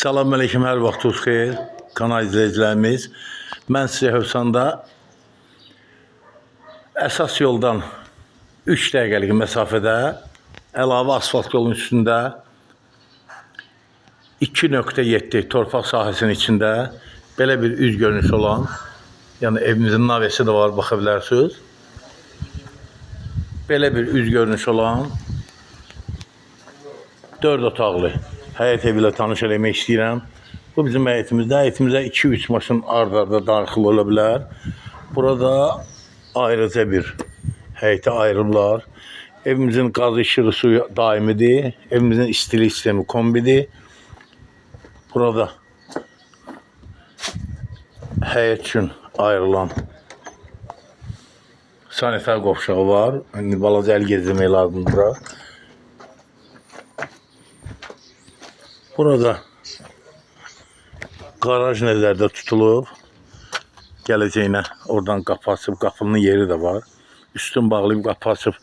Selamünaleyküm, hər vaxtınız xeyir, kanal izləyicilərimiz. Mən sizə Hövsanda əsas yoldan 3 dəqiqəlik məsafədə əlavə asfalt yolun üstündə 2.7 torpaq sahəsinin içində belə bir üz görünüşü olan, yəni evimizin navesi də var, baxa bilərsiniz. Belə bir üz görünüşü olan 4 otaqlı həyət evi ilə tanış eləmək istəyirəm. Bu bizim həyətimizdə. Həyətimizə 2-3 maşın ard-arda daxil ola bilər. Burada ayrıca bir həyətə ayrılıblar. Evimizin qazı, işığı, suyu daimidir. Evimizin istilik sistemi kombidir. Burada həyət üçün ayrılan sanitar qovşağı var. İndi balaca əl gezdirmək lazımdır bura. Burada garaj nəzərdə tutulub. Gələcəyinə oradan qapı açıb, qapının yeri də var. Üstün bağlayıb qapı açıb.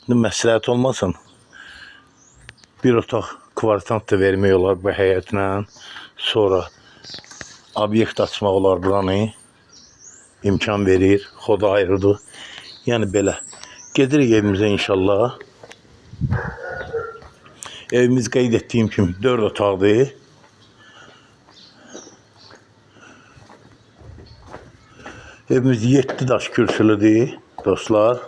Məsləhət olmasın, bir otaq kvartant da vermək olar bu həyətlə. Sonra obyekt açmaq olar buranı. İmkan verir, xoda ayrıdır. Yəni belə. Gedirik evimizə inşallah. Evimiz qeyd etdiyim kimi 4 otaqdır. Evimiz 7 daş kürsülüdür dostlar.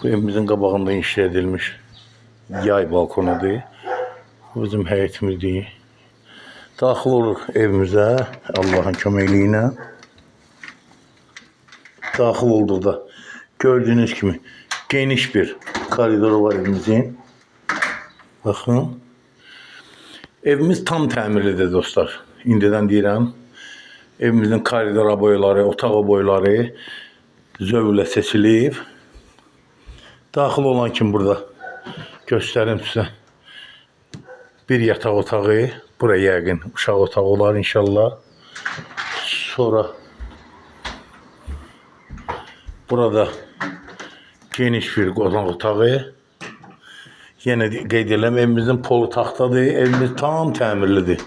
Bu evimizin qabağında inşa edilmiş yay balkonudur. Bu bizim həyətimizdir. Daxil oluruq evimizə Allahın köməkliyi ilə. Daxil olduqda gördüyünüz kimi geniş bir koridoru var evimizin. Baxın. Evimiz tam təmirlidir dostlar. İndidən deyirəm. Evimizin koridora boyları, otağı boyları zövqlə seçilib. Daxil olan kimi burada göstərim sizə bir yataq otağı. Buraya yəqin uşaq otağı olar inşallah. Sonra burada geniş bir qonaq otağı. Yenə qeyd edirəm, evimizin polu taxtadır. Evimiz tam təmirlidir.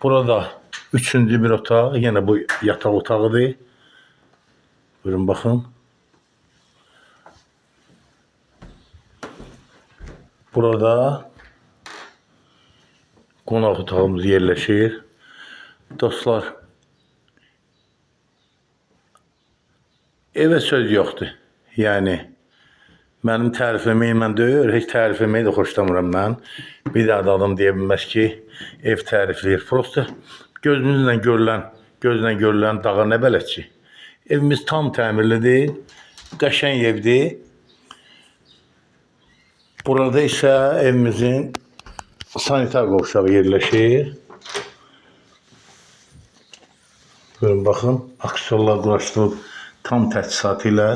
Burada 3-cü bir otaq, yenə bu yataq otağıdır. Buyurun baxın. Burada qonaq otağımız yerləşir. Dostlar, evə söz yoxdur. Yəni, mənim tərifləməyi mən deyir, heç tərifləməyi də xoşlamıram mən. Bir də adam deyə bilməz ki, ev tərifləyir. Prosta gözünüzlə görülən dağa nə bələdçi. Evimiz tam təmirlidir, qəşəng evdir. Burada isə evimizin sanitar qovşağı yerləşir. Görün, baxın, aksiyonlar quraşdırılıb tam təchizatı ilə.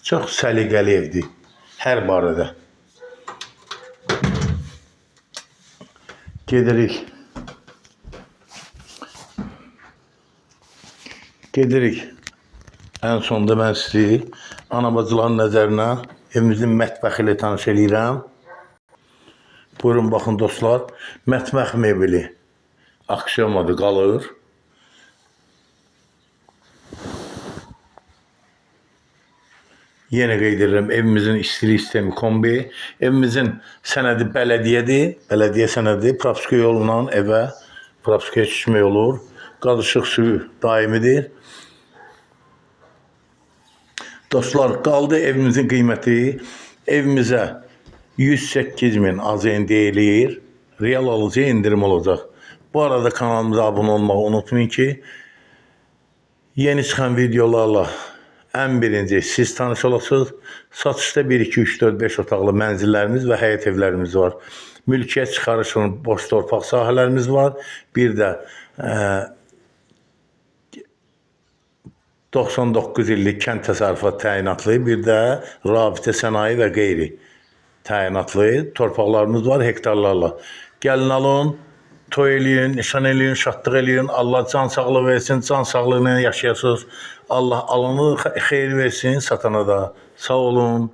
Çox səliqəli evdir hər barədə. Gedirik. Ən sonunda mən sizi anabacıların nəzərinə evimizin mətbəxi ilə tanış eləyirəm. Buyurun baxın dostlar, mətbəx mebeli aksiyonada qalır. Yenə qeyd edirəm, evimizin istilik sistemi kombi. Evimizin sənədi bələdiyyədir. Bələdiyyə sənədi Propska yolundan evə Propskaya düşmək olur. Qaz, işıq, suyu daimidir. Dostlar, qaldı evimizin qiyməti. Evimizə 108.000 AZN deyilir. Real alıcıya indirim olacaq. Bu arada kanalımıza abunə olmağı unutmayın ki, yeni çıxan videolarla ən birinci siz tanış olasınız. Satışda 1, 2, 3, 4, 5 otaqlı mənzillərimiz və həyət evlərimiz var. Mülkiyyət çıxarışının boş torpaq sahələrimiz var. Bir də 99 illik kənd təsərrüfat təyinatlı, bir də rabitə sənaye və qeyri təyinatlı torpaqlarımız var hektarlarla. Gəlin alın, toy eləyin, nişan eləyin, şadlıq eləyin. Allah can sağlığı versin, can sağlığına yaşayasınız. Allah alanı xeyir versin, satana da. Sağ olun.